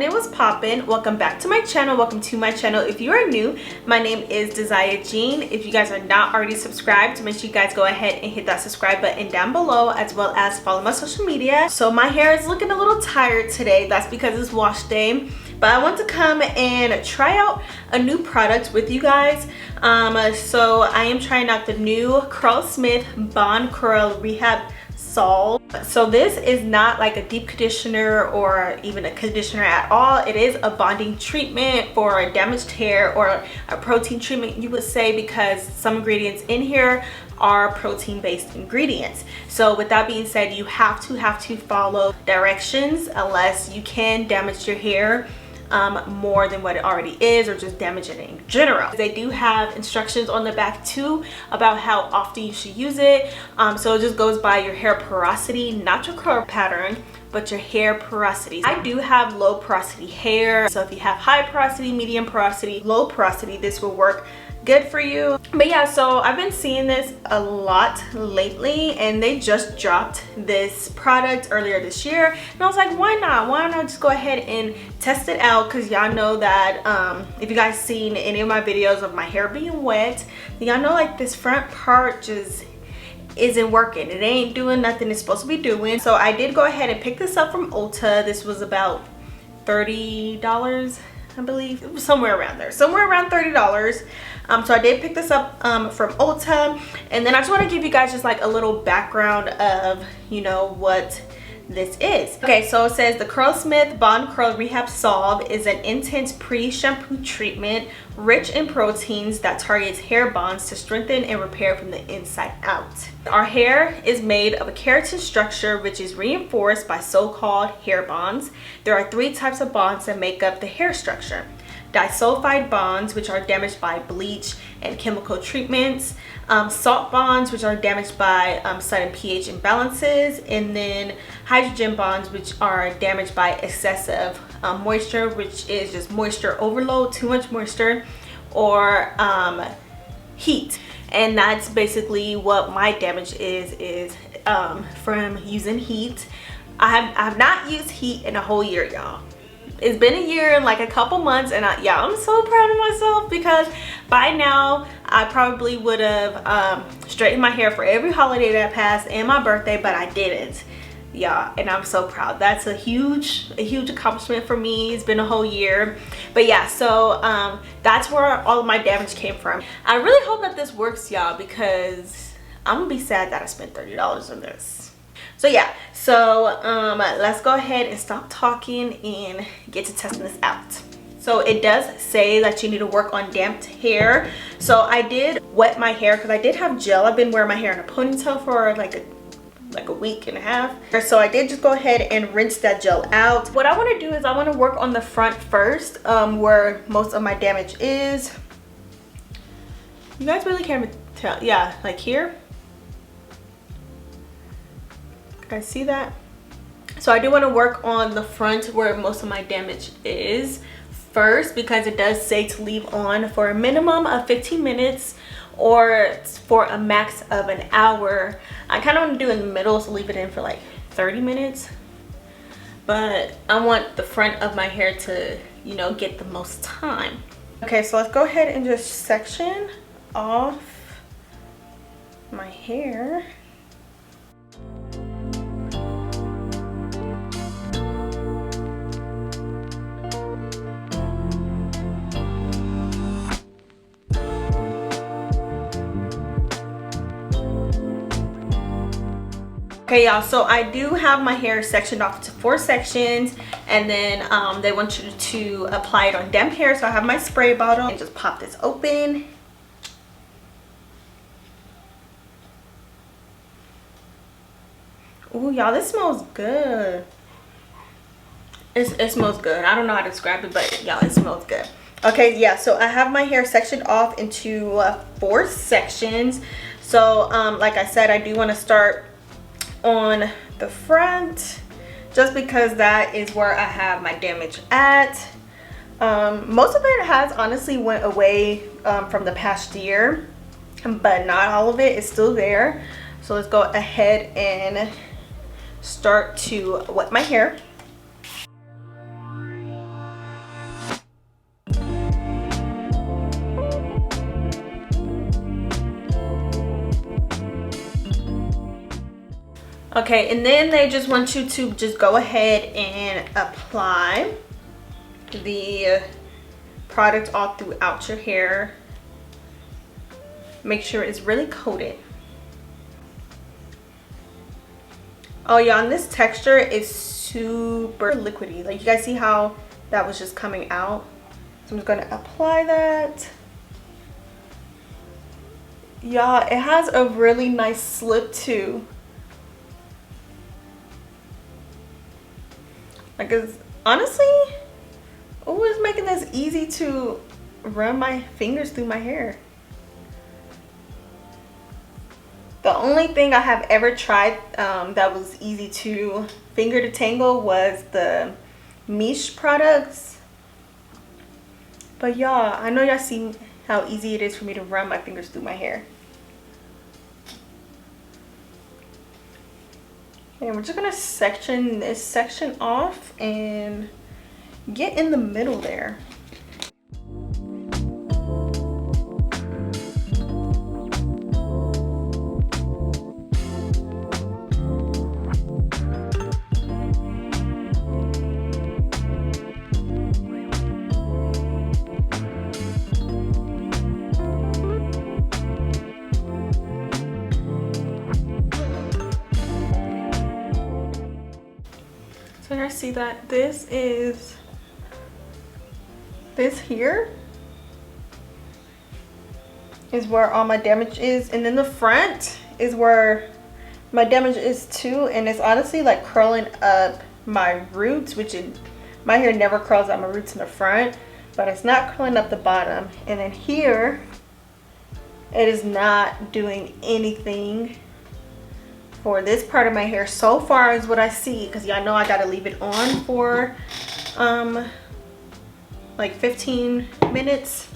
happening? What's poppin'? Welcome back to my channel. Welcome to my channel. If you are new, my name is Desia Jean. If you guys are not already subscribed, make sure you guys go ahead and hit that subscribe button down below, as well as follow my social media. So my hair is looking a little tired today. That's because it's wash day. But I want to come and try out a new product with you guys. So I am trying out the new CurlSmith Bond Curl Rehab Salve. So this is not like a deep conditioner or even a conditioner at all. It is a bonding treatment for damaged hair, or a protein treatment you would say, because some ingredients in here are protein based ingredients. So with that being said, you have to follow directions, unless you can damage your hair more than what it already is, or just damage it in general. They do have instructions on the back too about how often you should use it. So it just goes by your hair porosity, not your curl pattern, but your hair porosity. I do have low porosity hair, so if you have high porosity, medium porosity, low porosity, this will work good for you. But yeah, so I've been seeing this a lot lately, and they just dropped this product earlier this year, and I was like, why not just go ahead and test it out? Because y'all know that if you guys seen any of my videos of my hair being wet, y'all know like this front part just isn't working. It ain't doing nothing it's supposed to be doing. So I did go ahead and pick this up from Ulta. This was about $30, I believe. It was somewhere around there, somewhere around $30. So I did pick this up from Ulta, and then I just want to give you guys just like a little background of, you know, what this is. Okay, so it says the CurlSmith Bond Curl Rehab Salve is an intense pre-shampoo treatment rich in proteins that targets hair bonds to strengthen and repair from the inside out. Our hair is made of a keratin structure which is reinforced by so-called hair bonds. There are three types of bonds that make up the hair structure: disulfide bonds, which are damaged by bleach and chemical treatments, salt bonds, which are damaged by sudden pH imbalances, and then hydrogen bonds, which are damaged by excessive moisture, which is just moisture overload, too much moisture, or heat. And that's basically what my damage is from using heat. I have not used heat in a whole year, y'all. It's been a year and like a couple months, and yeah, I'm so proud of myself, because by now I probably would have straightened my hair for every holiday that passed and my birthday, but I didn't, y'all, and I'm so proud. That's a huge accomplishment for me. It's been a whole year. But yeah, so that's where all of my damage came from. I really hope that this works, y'all, because I'm gonna be sad that I spent $30 on this. So yeah, so let's go ahead and stop talking and get to testing this out. So it does say that you need to work on damped hair. So I did wet my hair because I did have gel. I've been wearing my hair in a ponytail for like a week and a half. So I did just go ahead and rinse that gel out. What I want to do is I want to work on the front first, where most of my damage is. You guys really can't tell. Yeah, like here. I see that. So I do want to work on the front where most of my damage is first, because it does say to leave on for a minimum of 15 minutes or for a max of an hour. I kind of want to do in the middle, so leave it in for like 30 minutes, but I want the front of my hair to, you know, get the most time. Okay, so let's go ahead and just section off my hair. Okay, y'all, so I do have my hair sectioned off to 4 sections, and then they want you to apply it on damp hair. So I have my spray bottle, and just pop this open. Ooh, y'all, this smells good. It smells good. I don't know how to describe it, but y'all, it smells good. Okay, yeah, so I have my hair sectioned off into 4 sections. So like I said, I do want to start on the front, just because that is where I have my damage at. Most of it has honestly went away from the past year, but not all of it is still there. So let's go ahead and start to wet my hair. Okay, and then they just want you to just go ahead and apply the product all throughout your hair. Make sure it's really coated. Oh yeah, and this texture is super liquidy. Like, you guys see how that was just coming out? So I'm just gonna apply that. Y'all, it has a really nice slip too. Like, it's honestly, oh, it's making this easy to run my fingers through my hair. The only thing I have ever tried that was easy to finger detangle was the Mish products. But y'all, I know y'all see how easy it is for me to run my fingers through my hair. And we're just gonna section this section off and get in the middle there. So you guys see that this here is where all my damage is, and then the front is where my damage is too, and it's honestly like curling up my roots, which my hair never curls up my roots in the front, but it's not curling up the bottom. And then here it is not doing anything for this part of my hair so far is what I see, because y'all know I gotta leave it on for like 15 minutes.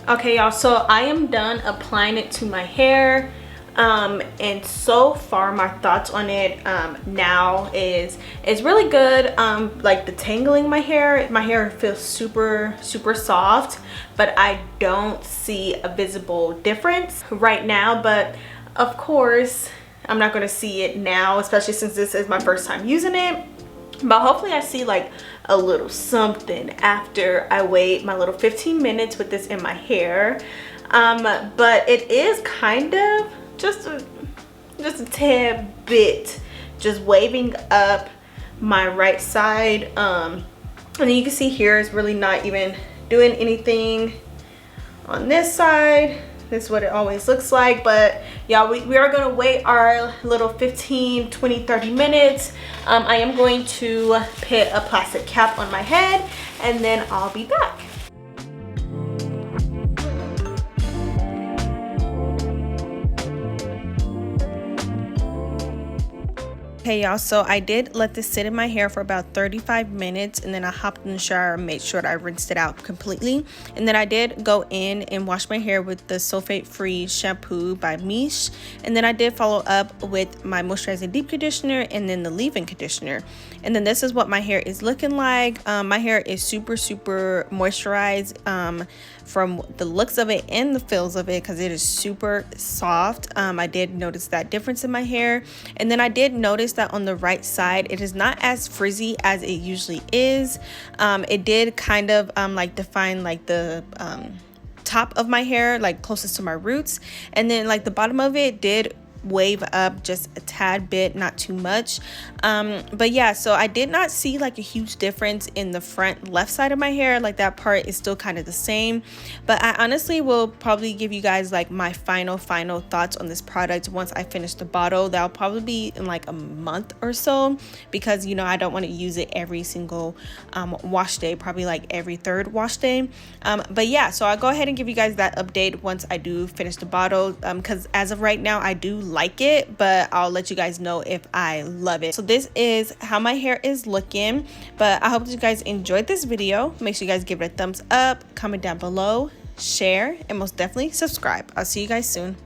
Okay y'all, so I am done applying it to my hair, and so far my thoughts on it now is it's really good. Like detangling my hair feels super soft, but I don't see a visible difference right now. But of course I'm not going to see it now, especially since this is my first time using it. But hopefully I see like a little something after I wait my little 15 minutes with this in my hair. But it is kind of just a tad bit just waving up my right side. And then you can see here it's really not even doing anything on this side. This is what it always looks like. But yeah, we are going to wait our little 15, 20, 30 minutes. I am going to put a plastic cap on my head and then I'll be back. Okay, y'all, so I did let this sit in my hair for about 35 minutes, and then I hopped in the shower and made sure that I rinsed it out completely. And then I did go in and wash my hair with the sulfate-free shampoo by Miche. And then I did follow up with my moisturizing deep conditioner and then the leave-in conditioner. And then this is what my hair is looking like. My hair is super moisturized from the looks of it and the feels of it, because it is super soft. I did notice that difference in my hair. And then I did notice that on the right side it is not as frizzy as it usually is. It did kind of like define like the top of my hair, like closest to my roots, and then like the bottom of it did wave up just a tad bit, not too much. But yeah, so I did not see like a huge difference in the front left side of my hair. Like that part is still kind of the same, but I honestly will probably give you guys like my final thoughts on this product once I finish the bottle. That'll probably be in like a month or so, because you know I don't want to use it every single wash day, probably like every third wash day. But yeah, so I'll go ahead and give you guys that update once I do finish the bottle, because as of right now I do like it, but I'll let you guys know if I love it. So this is how my hair is looking, but I hope that you guys enjoyed this video. Make sure you guys give it a thumbs up, comment down below, share, and most definitely subscribe. I'll see you guys soon.